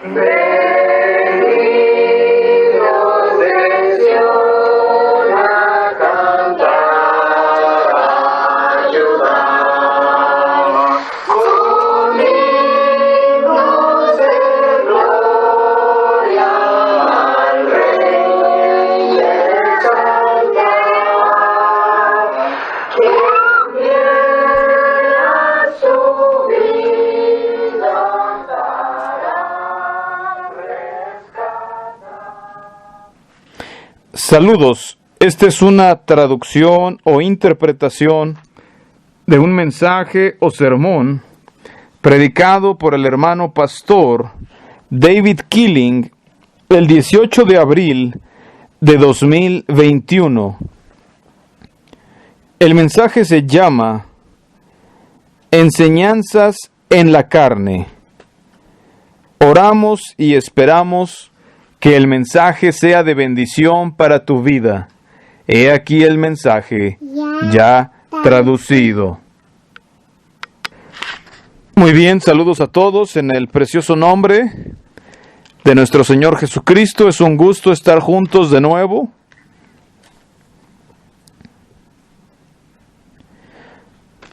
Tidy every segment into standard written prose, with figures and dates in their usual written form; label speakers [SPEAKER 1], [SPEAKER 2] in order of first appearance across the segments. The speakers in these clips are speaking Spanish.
[SPEAKER 1] Venidos de Sion a cantar, a ayudar, con himnos de gloria al Rey exaltar, quien viene a su vida para rescatar.
[SPEAKER 2] Saludos, esta es una traducción o interpretación de un mensaje o sermón predicado por el hermano pastor David Killing el 18 de abril de 2021. El mensaje se llama Enseñanzas en la carne. Oramos y esperamos que el mensaje sea de bendición para tu vida. He aquí el mensaje ya traducido. Muy bien, saludos a todos en el precioso nombre de nuestro Señor Jesucristo. Es un gusto estar juntos de nuevo.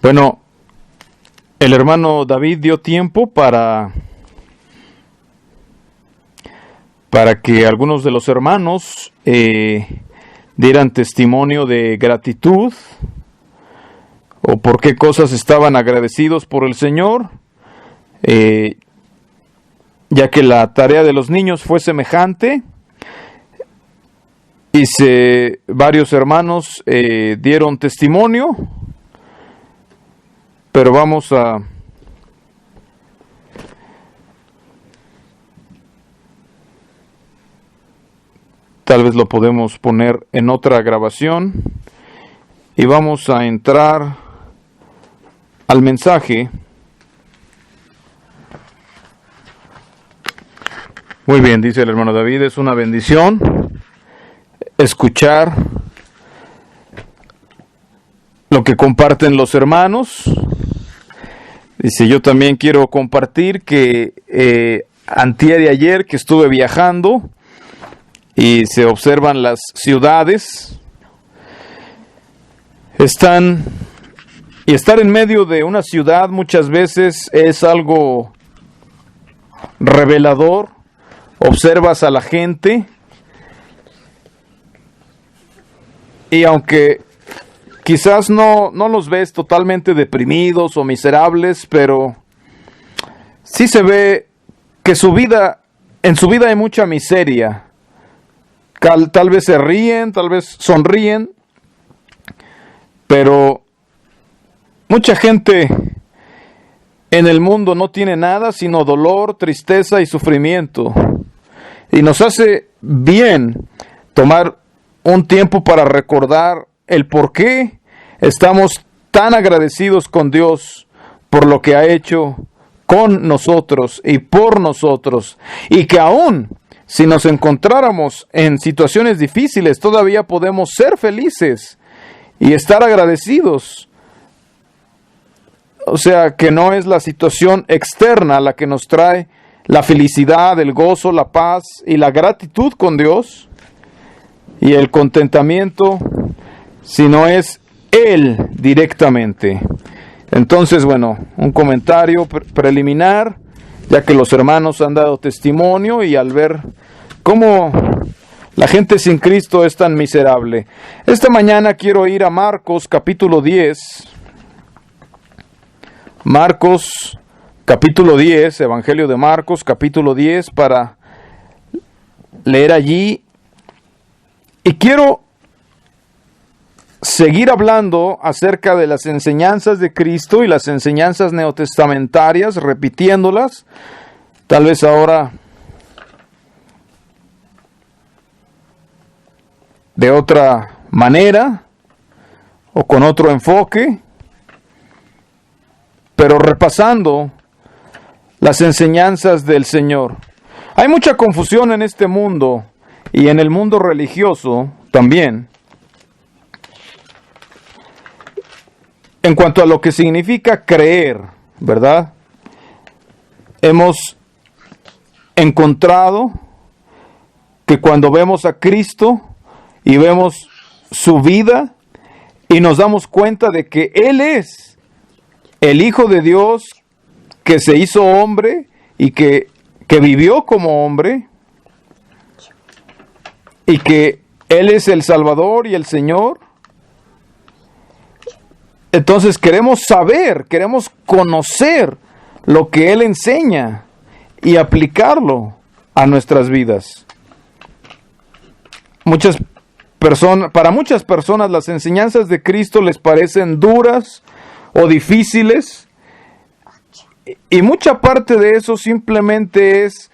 [SPEAKER 2] Bueno, el hermano David dio tiempo para que algunos de los hermanos dieran testimonio de gratitud o por qué cosas estaban agradecidos por el Señor, ya que la tarea de los niños fue semejante. Varios hermanos dieron testimonio, pero vamos a tal vez lo podemos poner en otra grabación y vamos a entrar al mensaje. Muy bien, dice el hermano David, es una bendición escuchar lo que comparten los hermanos. Dice, yo también quiero compartir que antier y ayer que estuve viajando y se observan las ciudades, estar en medio de una ciudad muchas veces es algo revelador. Observas a la gente y aunque quizás no los ves totalmente deprimidos o miserables, pero sí se ve que en su vida hay mucha miseria. Tal vez se ríen, tal vez sonríen, pero mucha gente en el mundo no tiene nada sino dolor, tristeza y sufrimiento. Y nos hace bien tomar un tiempo para recordar el por qué estamos tan agradecidos con Dios por lo que ha hecho con nosotros y por nosotros, y que aún si nos encontráramos en situaciones difíciles, todavía podemos ser felices y estar agradecidos. O sea, que no es la situación externa la que nos trae la felicidad, el gozo, la paz y la gratitud con Dios y el contentamiento, sino es Él directamente. Entonces, bueno, un comentario preliminar, ya que los hermanos han dado testimonio y al ver cómo la gente sin Cristo es tan miserable. Esta mañana quiero ir a Marcos capítulo 10. Marcos capítulo 10, Evangelio de Marcos capítulo 10, para leer allí. Y quiero seguir hablando acerca de las enseñanzas de Cristo y las enseñanzas neotestamentarias, repitiéndolas, tal vez ahora de otra manera o con otro enfoque, pero repasando las enseñanzas del Señor. Hay mucha confusión en este mundo y en el mundo religioso también, en cuanto a lo que significa creer, ¿verdad? Hemos encontrado que cuando vemos a Cristo y vemos su vida y nos damos cuenta de que Él es el Hijo de Dios que se hizo hombre y que vivió como hombre y que Él es el Salvador y el Señor, entonces queremos saber, queremos conocer lo que Él enseña y aplicarlo a nuestras vidas. Para muchas personas las enseñanzas de Cristo les parecen duras o difíciles, y mucha parte de eso simplemente es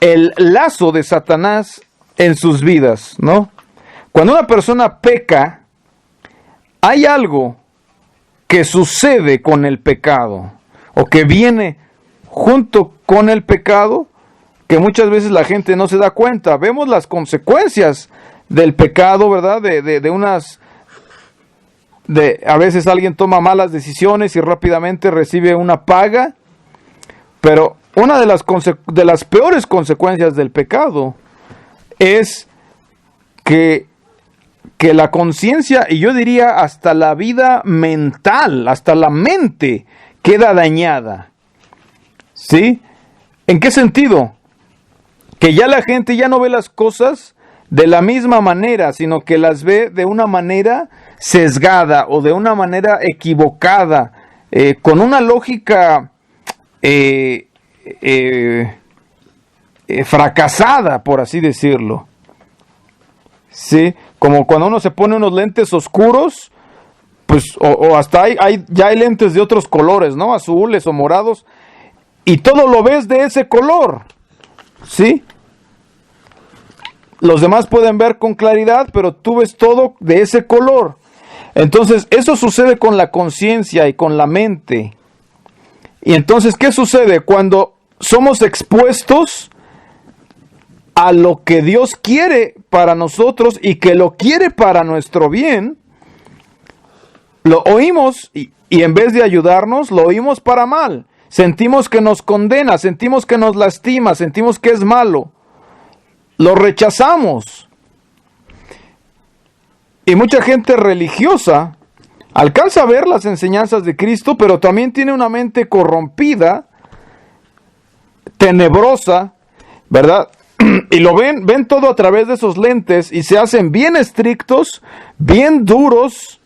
[SPEAKER 2] el lazo de Satanás en sus vidas, ¿no? Cuando una persona peca, hay algo que sucede con el pecado, o que viene junto con el pecado, que muchas veces la gente no se da cuenta. Vemos las consecuencias del pecado, ¿verdad? A veces alguien toma malas decisiones y rápidamente recibe una paga, pero una de las peores consecuencias del pecado es que la conciencia, y yo diría hasta la vida mental, hasta la mente, queda dañada. ¿Sí? ¿En qué sentido? Que ya la gente ya no ve las cosas de la misma manera, sino que las ve de una manera sesgada o de una manera equivocada, con una lógica fracasada, por así decirlo. ¿Sí? Como cuando uno se pone unos lentes oscuros, pues, o hasta ya hay lentes de otros colores, ¿no? Azules o morados, y todo lo ves de ese color, ¿sí? Los demás pueden ver con claridad, pero tú ves todo de ese color. Entonces, eso sucede con la conciencia y con la mente. Y entonces, ¿qué sucede? Cuando somos expuestos a lo que Dios quiere para nosotros y que lo quiere para nuestro bien, lo oímos y en vez de ayudarnos, lo oímos para mal. Sentimos que nos condena, sentimos que nos lastima, sentimos que es malo. Lo rechazamos. Y mucha gente religiosa alcanza a ver las enseñanzas de Cristo, pero también tiene una mente corrompida, tenebrosa, ¿verdad? Y lo ven todo a través de esos lentes y se hacen bien estrictos, bien duros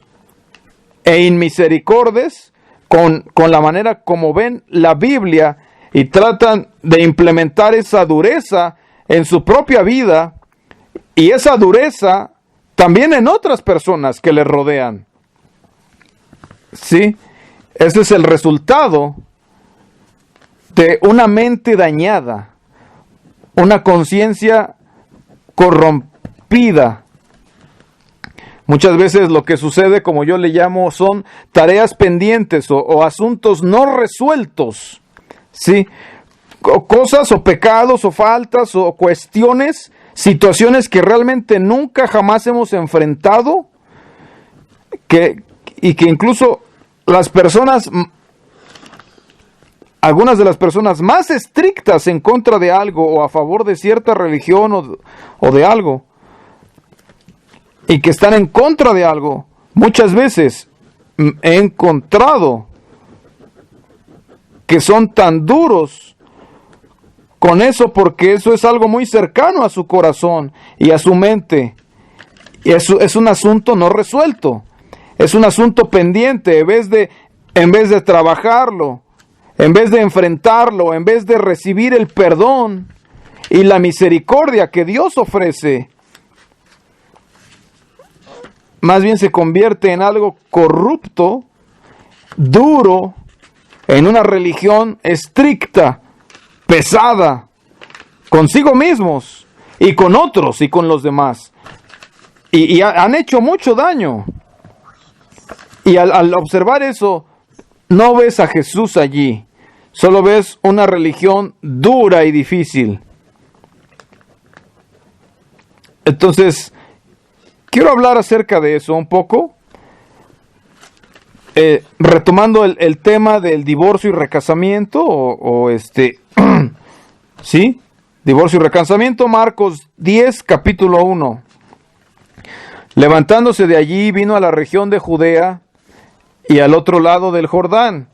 [SPEAKER 2] e inmisericordes con la manera como ven la Biblia y tratan de implementar esa dureza en su propia vida y esa dureza también en otras personas que les rodean. ¿Sí? Ese es el resultado de una mente dañada, una conciencia corrompida. Muchas veces lo que sucede, como yo le llamo, son tareas pendientes o asuntos no resueltos, ¿sí? Cosas o pecados o faltas o cuestiones, situaciones que realmente nunca jamás hemos enfrentado, y que incluso algunas de las personas más estrictas en contra de algo o a favor de cierta religión o de algo, y que están en contra de algo, muchas veces he encontrado que son tan duros con eso porque eso es algo muy cercano a su corazón y a su mente. Y eso es un asunto no resuelto, es un asunto pendiente. En vez de trabajarlo, en vez de enfrentarlo, en vez de recibir el perdón y la misericordia que Dios ofrece, más bien se convierte en algo corrupto, duro, en una religión estricta, pesada, consigo mismos y con otros y con los demás. Y han hecho mucho daño. Y al observar eso, no ves a Jesús allí, solo ves una religión dura y difícil. Entonces, quiero hablar acerca de eso un poco, retomando el tema del divorcio y recasamiento, ¿sí? Divorcio y recasamiento, Marcos 10, capítulo 1. Levantándose de allí, vino a la región de Judea y al otro lado del Jordán.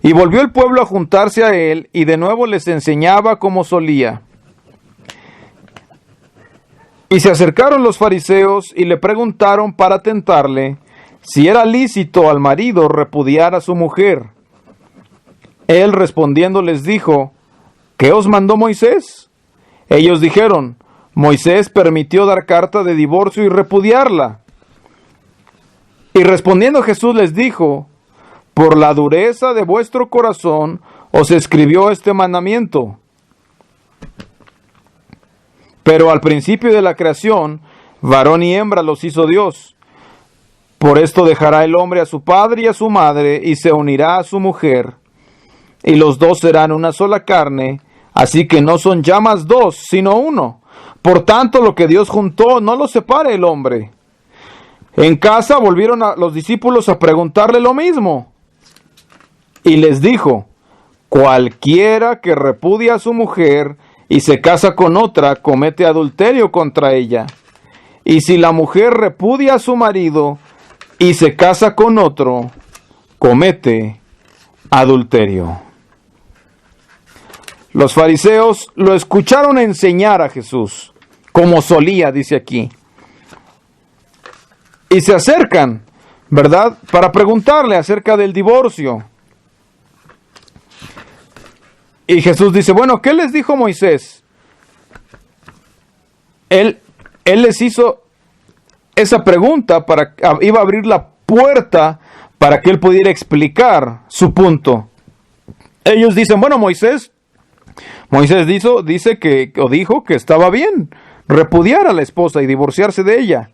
[SPEAKER 2] Y volvió el pueblo a juntarse a él, y de nuevo les enseñaba como solía. Y se acercaron los fariseos y le preguntaron para tentarle si era lícito al marido repudiar a su mujer. Él respondiendo les dijo: ¿qué os mandó Moisés? Ellos dijeron: Moisés permitió dar carta de divorcio y repudiarla. Y respondiendo Jesús les dijo: por la dureza de vuestro corazón os escribió este mandamiento. Pero al principio de la creación, varón y hembra los hizo Dios. Por esto dejará el hombre a su padre y a su madre, y se unirá a su mujer, y los dos serán una sola carne, así que no son ya más dos, sino uno. Por tanto, lo que Dios juntó, no lo separe el hombre. En casa volvieron los discípulos a preguntarle lo mismo. Y les dijo: cualquiera que repudia a su mujer y se casa con otra, comete adulterio contra ella. Y si la mujer repudia a su marido y se casa con otro, comete adulterio. Los fariseos lo escucharon enseñar a Jesús, como solía, dice aquí. Y se acercan, ¿verdad?, para preguntarle acerca del divorcio. Y Jesús dice: bueno, ¿qué les dijo Moisés? Él les hizo esa pregunta iba a abrir la puerta para que él pudiera explicar su punto. Ellos dicen: bueno, Moisés dijo que estaba bien repudiar a la esposa y divorciarse de ella.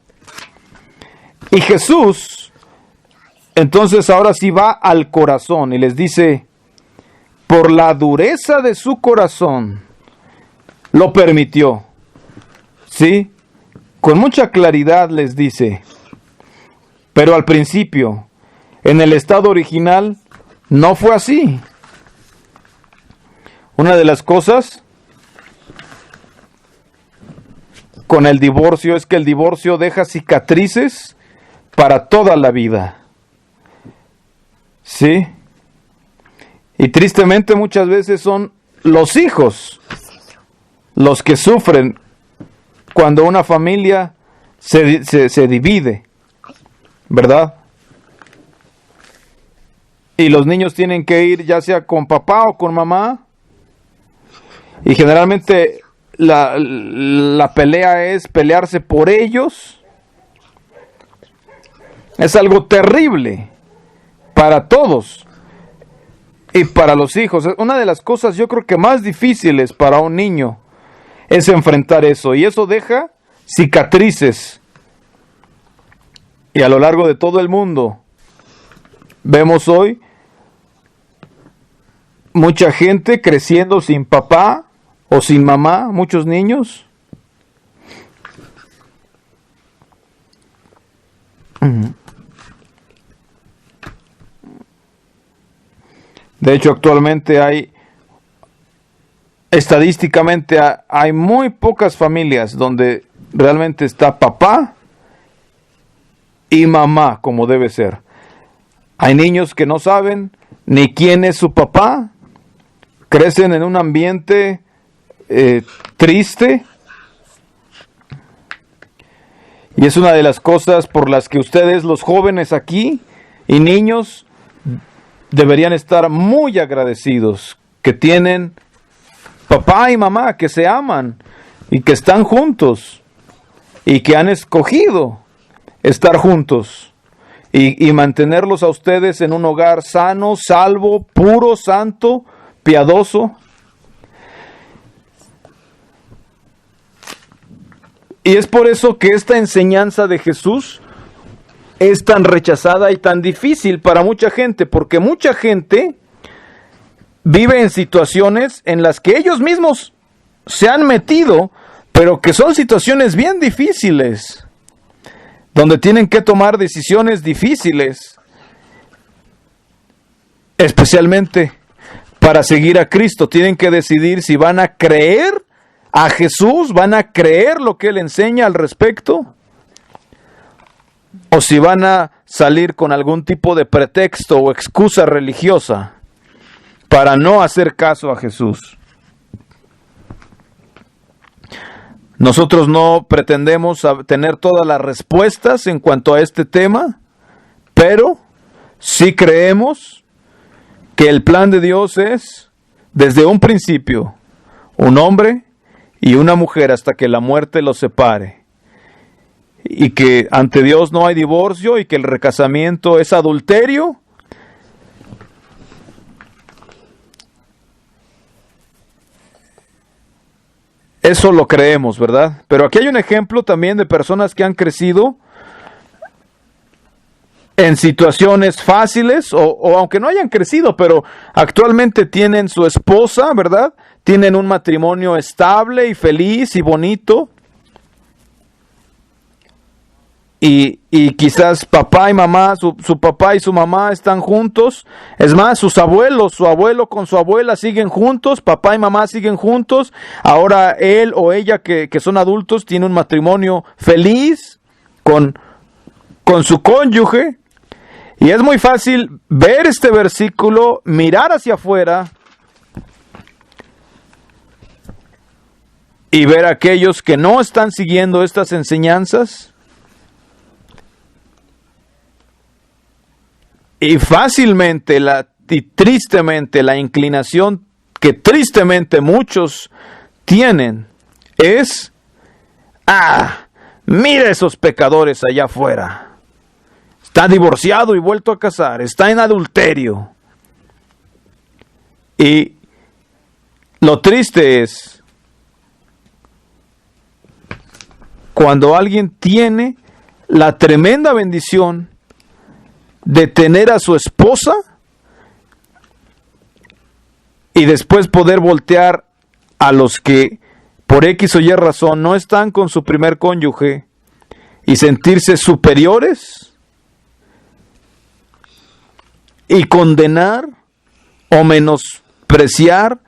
[SPEAKER 2] Y Jesús, entonces ahora sí va al corazón y les dice: por la dureza de su corazón lo permitió. ¿Sí? Con mucha claridad les dice: pero al principio, en el estado original, no fue así. Una de las cosas con el divorcio es que el divorcio deja cicatrices para toda la vida. ¿Sí? Y tristemente muchas veces son los hijos los que sufren cuando una familia se divide, ¿verdad? Y los niños tienen que ir ya sea con papá o con mamá. Y generalmente la pelea es pelearse por ellos. Es algo terrible para todos y para los hijos. Una de las cosas yo creo que más difíciles para un niño es enfrentar eso. Y eso deja cicatrices. Y a lo largo de todo el mundo vemos hoy mucha gente creciendo sin papá o sin mamá, muchos niños. De hecho, actualmente estadísticamente hay muy pocas familias donde realmente está papá y mamá como debe ser. Hay niños que no saben ni quién es su papá, crecen en un ambiente triste, y es una de las cosas por las que ustedes, los jóvenes aquí y niños, deberían estar muy agradecidos que tienen papá y mamá, que se aman y que están juntos y que han escogido estar juntos y mantenerlos a ustedes en un hogar sano, salvo, puro, santo, piadoso. Y es por eso que esta enseñanza de Jesús es tan rechazada y tan difícil para mucha gente, porque mucha gente vive en situaciones en las que ellos mismos se han metido, pero que son situaciones bien difíciles, donde tienen que tomar decisiones difíciles, especialmente para seguir a Cristo. Tienen que decidir si van a creer a Jesús, van a creer lo que Él enseña al respecto, o si van a salir con algún tipo de pretexto o excusa religiosa para no hacer caso a Jesús. Nosotros no pretendemos tener todas las respuestas en cuanto a este tema, pero sí creemos que el plan de Dios es, desde un principio, un hombre y una mujer hasta que la muerte los separe. Y que ante Dios no hay divorcio y que el recasamiento es adulterio. Eso lo creemos, ¿verdad? Pero aquí hay un ejemplo también de personas que han crecido en situaciones fáciles, o aunque no hayan crecido, pero actualmente tienen su esposa, ¿verdad? Tienen un matrimonio estable y feliz y bonito. Y quizás papá y mamá, su papá y su mamá están juntos. Es más, sus abuelos, su abuelo con su abuela siguen juntos, papá y mamá siguen juntos. Ahora él o ella que son adultos tiene un matrimonio feliz con su cónyuge. Y es muy fácil ver este versículo, mirar hacia afuera y ver a aquellos que no están siguiendo estas enseñanzas. Y fácilmente y tristemente la inclinación que tristemente muchos tienen es, mira esos pecadores allá afuera. Está divorciado y vuelto a casar, está en adulterio. Y lo triste es cuando alguien tiene la tremenda bendición de tener a su esposa y después poder voltear a los que por X o Y razón no están con su primer cónyuge y sentirse superiores y condenar o menospreciar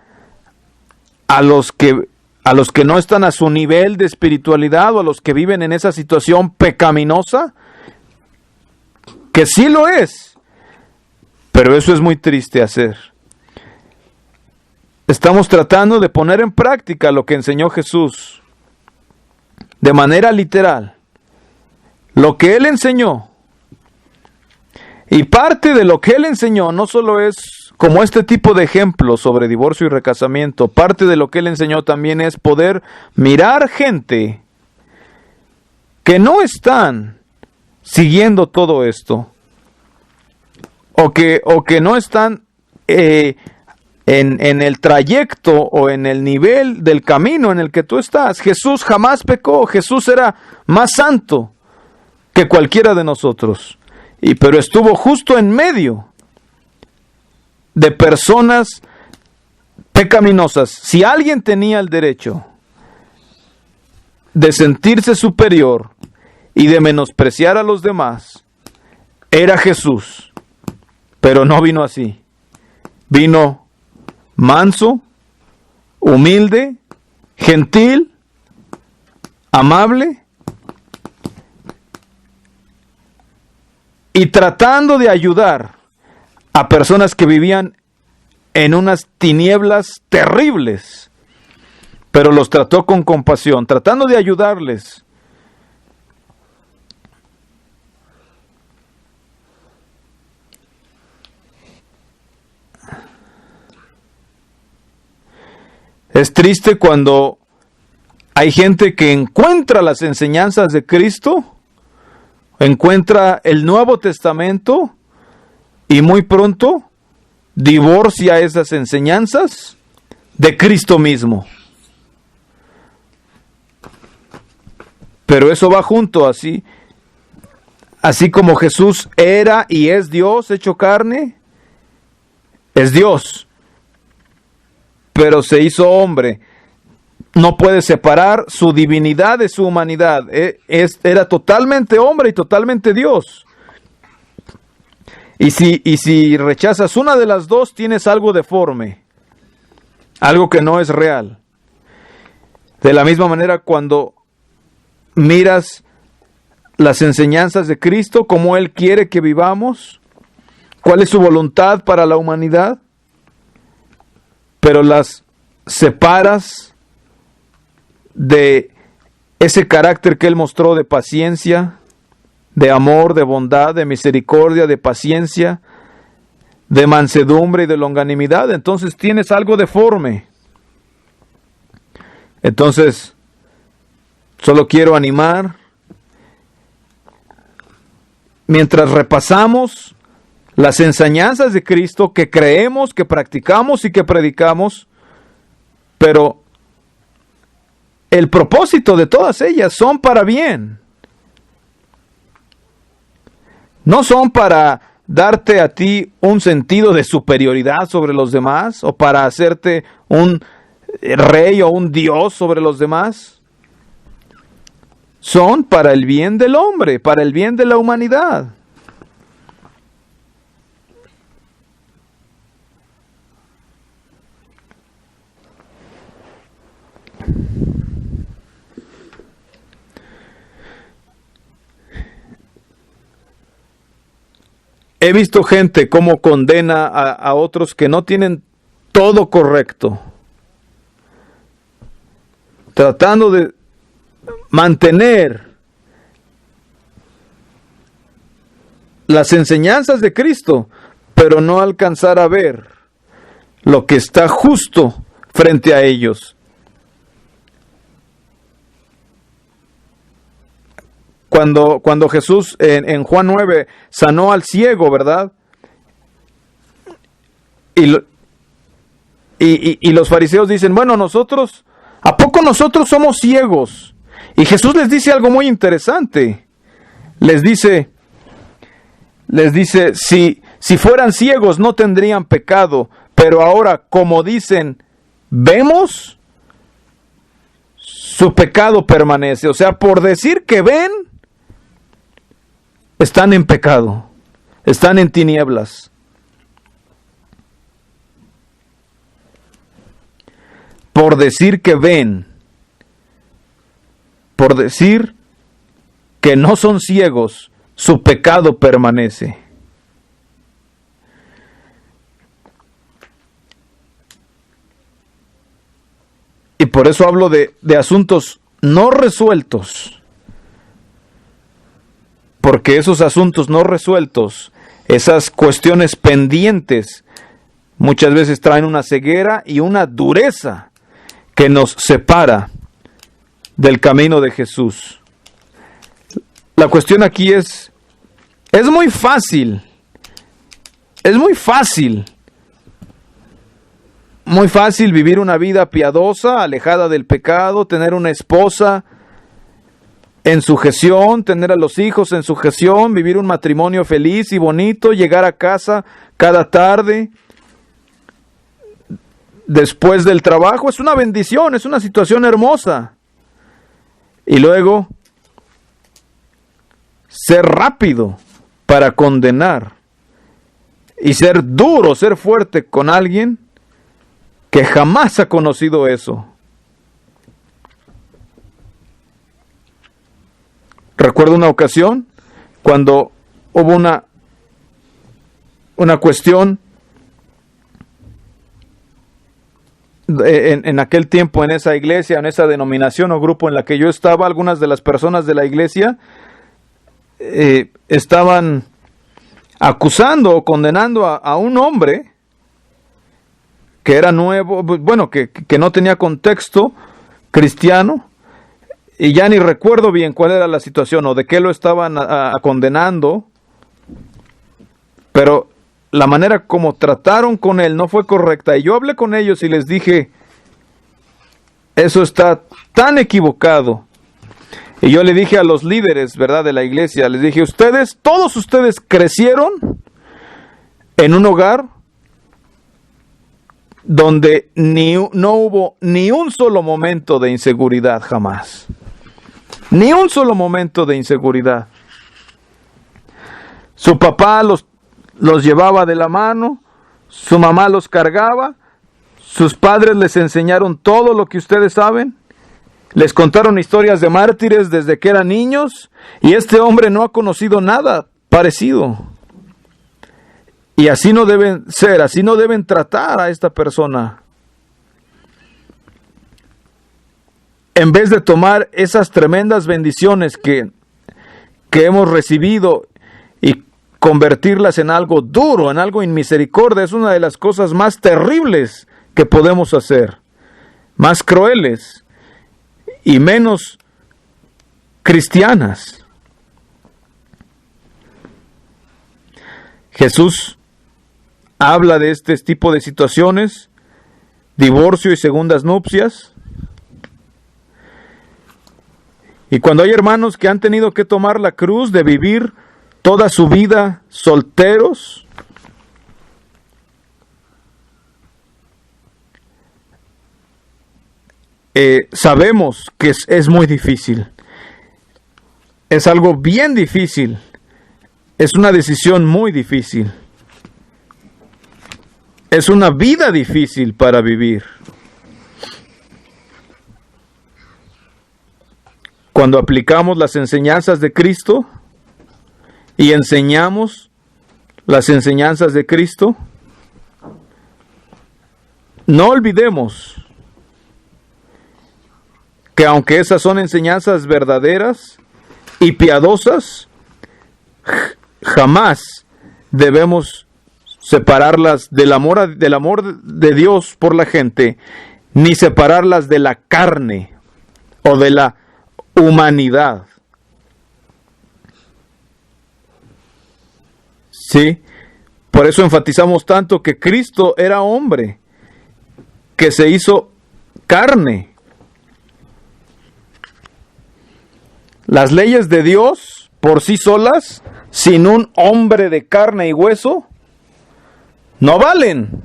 [SPEAKER 2] a los que no están a su nivel de espiritualidad o a los que viven en esa situación pecaminosa. Que sí lo es, pero eso es muy triste hacer. Estamos tratando de poner en práctica lo que enseñó Jesús, de manera literal, lo que Él enseñó. Y parte de lo que Él enseñó no solo es como este tipo de ejemplos sobre divorcio y recasamiento, parte de lo que Él enseñó también es poder mirar gente que no están siguiendo todo esto, o que no están en el trayecto o en el nivel del camino en el que tú estás. Jesús jamás pecó, Jesús era más santo que cualquiera de nosotros, pero estuvo justo en medio de personas pecaminosas. Si alguien tenía el derecho de sentirse superior y de menospreciar a los demás, era Jesús. Pero no vino así. Vino manso, humilde, gentil, amable, y tratando de ayudar a personas que vivían en unas tinieblas terribles, pero los trató con compasión, tratando de ayudarles. Es triste cuando hay gente que encuentra las enseñanzas de Cristo, encuentra el Nuevo Testamento y muy pronto divorcia esas enseñanzas de Cristo mismo. Pero eso va junto, así como Jesús era y es Dios hecho carne, es Dios, pero se hizo hombre. No puede separar su divinidad de su humanidad. Era totalmente hombre y totalmente Dios. Y si rechazas una de las dos, tienes algo deforme. algo que no es real. De la misma manera, cuando miras las enseñanzas de Cristo, cómo Él quiere que vivamos, cuál es su voluntad para la humanidad, pero las separas de ese carácter que Él mostró de paciencia, de amor, de bondad, de misericordia, de paciencia, de mansedumbre y de longanimidad, entonces tienes algo deforme. Entonces, solo quiero animar, mientras repasamos las enseñanzas de Cristo que creemos, que practicamos y que predicamos, pero el propósito de todas ellas son para bien. No son para darte a ti un sentido de superioridad sobre los demás o para hacerte un rey o un dios sobre los demás. Son para el bien del hombre, para el bien de la humanidad. He visto gente cómo condena a otros que no tienen todo correcto, tratando de mantener las enseñanzas de Cristo, pero no alcanzar a ver lo que está justo frente a ellos. Cuando Jesús en Juan 9 sanó al ciego, ¿verdad? Y los fariseos dicen, bueno, ¿a poco nosotros somos ciegos? Y Jesús les dice algo muy interesante. Les dice, si fueran ciegos no tendrían pecado, pero ahora, como dicen, ¿vemos? Su pecado permanece. O sea, por decir que ven, están en pecado, están en tinieblas. Por decir que ven, por decir que no son ciegos, su pecado permanece. Y por eso hablo de asuntos no resueltos. Porque esos asuntos no resueltos, esas cuestiones pendientes, muchas veces traen una ceguera y una dureza que nos separa del camino de Jesús. La cuestión aquí es muy fácil, muy fácil vivir una vida piadosa, alejada del pecado, tener una esposa en sujeción, tener a los hijos en sujeción, vivir un matrimonio feliz y bonito, llegar a casa cada tarde después del trabajo. Es una bendición, es una situación hermosa. Y luego, ser rápido para condenar y ser duro, ser fuerte con alguien que jamás ha conocido eso. Recuerdo una ocasión cuando hubo una cuestión en aquel tiempo en esa iglesia, en esa denominación o grupo en la que yo estaba. Algunas de las personas de la iglesia estaban acusando o condenando a un hombre que era nuevo, bueno, que no tenía contexto cristiano. Y ya ni recuerdo bien cuál era la situación o de qué lo estaban condenando, pero la manera como trataron con él no fue correcta. Y yo hablé con ellos y les dije, eso está tan equivocado. Y yo le dije a los líderes, ¿verdad?, de la iglesia, les dije, todos ustedes crecieron en un hogar donde no hubo ni un solo momento de inseguridad jamás. Ni un solo momento de inseguridad. Su papá los llevaba de la mano, su mamá los cargaba, sus padres les enseñaron todo lo que ustedes saben. Les contaron historias de mártires desde que eran niños y este hombre no ha conocido nada parecido. Y así no deben ser, así no deben tratar a esta persona. En vez de tomar esas tremendas bendiciones que hemos recibido y convertirlas en algo duro, en algo inmisericordia, es una de las cosas más terribles que podemos hacer, más crueles y menos cristianas. Jesús habla de este tipo de situaciones, divorcio y segundas nupcias. Y cuando hay hermanos que han tenido que tomar la cruz de vivir toda su vida solteros, sabemos que es muy difícil. Es algo bien difícil. Es una decisión muy difícil. Es una vida difícil para vivir. Cuando aplicamos las enseñanzas de Cristo y enseñamos las enseñanzas de Cristo, no olvidemos que aunque esas son enseñanzas verdaderas y piadosas, jamás debemos separarlas del amor de Dios por la gente, ni separarlas de la carne o de la humanidad. Sí, por eso enfatizamos tanto que Cristo era hombre, que se hizo carne. Las leyes de Dios por sí solas, sin un hombre de carne y hueso, no valen.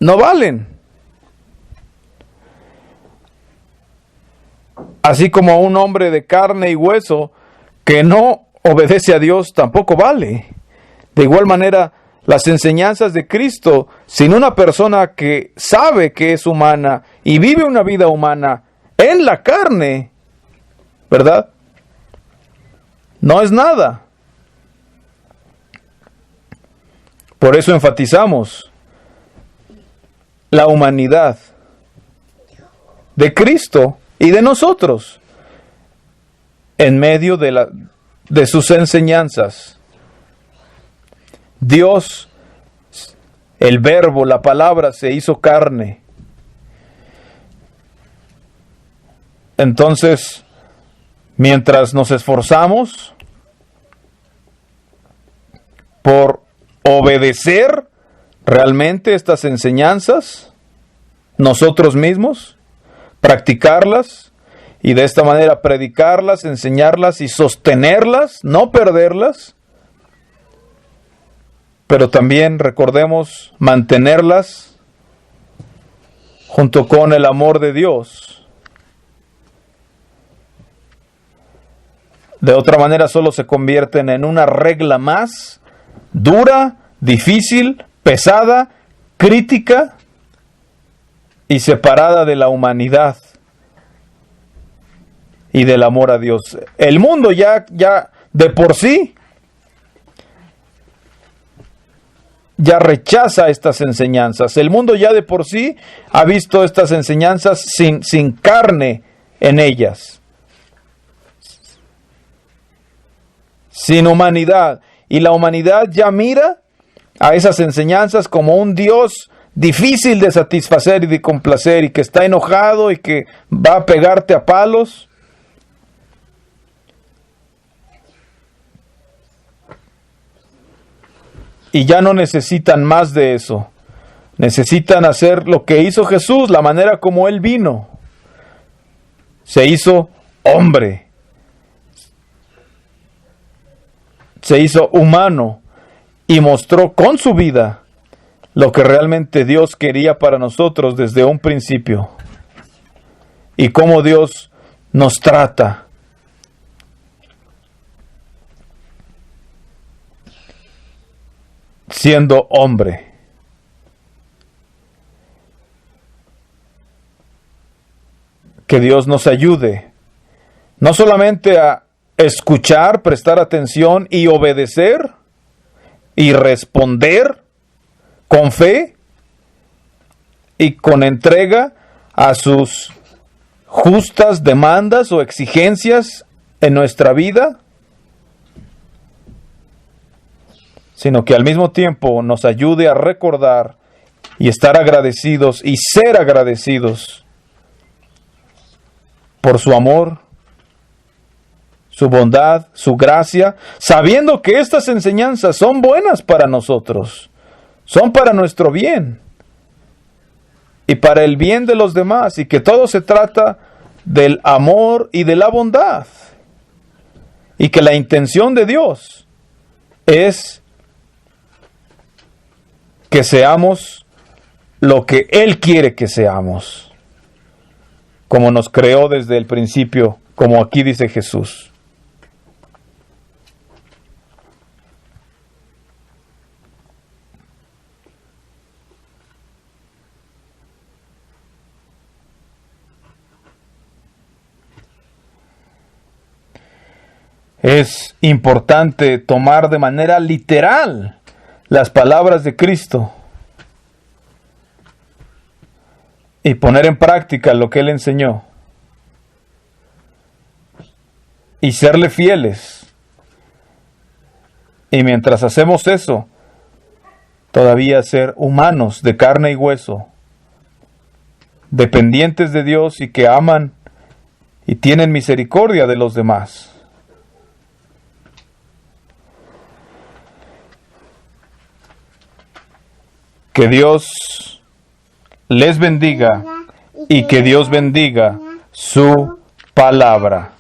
[SPEAKER 2] No valen. Así como un hombre de carne y hueso que no obedece a Dios tampoco vale. De igual manera, las enseñanzas de Cristo, sin una persona que sabe que es humana y vive una vida humana en la carne, ¿verdad? No es nada. Por eso enfatizamos la humanidad de Cristo y de nosotros en medio de sus enseñanzas. Dios, el verbo, la palabra se hizo carne. Entonces, mientras nos esforzamos por obedecer realmente estas enseñanzas, nosotros mismos, practicarlas y de esta manera predicarlas, enseñarlas y sostenerlas, no perderlas, pero también recordemos mantenerlas junto con el amor de Dios. De otra manera solo se convierten en una regla más dura, difícil, pesada, crítica y separada de la humanidad y del amor a Dios. El mundo ya de por sí ya rechaza estas enseñanzas. El mundo ya de por sí ha visto estas enseñanzas sin carne en ellas, sin humanidad. Y la humanidad ya mira a esas enseñanzas como un Dios difícil de satisfacer y de complacer, y que está enojado y que va a pegarte a palos. Y ya no necesitan más de eso. Necesitan hacer lo que hizo Jesús, la manera como Él vino. Se hizo hombre. Se hizo humano y mostró con su vida lo que realmente Dios quería para nosotros desde un principio. Y cómo Dios nos trata. siendo hombre. Que Dios nos ayude no solamente a escuchar, prestar atención y obedecer y responder con fe y con entrega a sus justas demandas o exigencias en nuestra vida, sino que al mismo tiempo nos ayude a recordar y estar agradecidos y ser agradecidos por su amor, su bondad, su gracia, sabiendo que estas enseñanzas son buenas para nosotros, son para nuestro bien y para el bien de los demás, y que todo se trata del amor y de la bondad, y que la intención de Dios es que seamos lo que Él quiere que seamos, como nos creó desde el principio, como aquí dice Jesús. Es importante tomar de manera literal las palabras de Cristo y poner en práctica lo que Él enseñó y serle fieles. Y mientras hacemos eso, todavía ser humanos de carne y hueso, dependientes de Dios y que aman y tienen misericordia de los demás. Que Dios les bendiga y que Dios bendiga su palabra.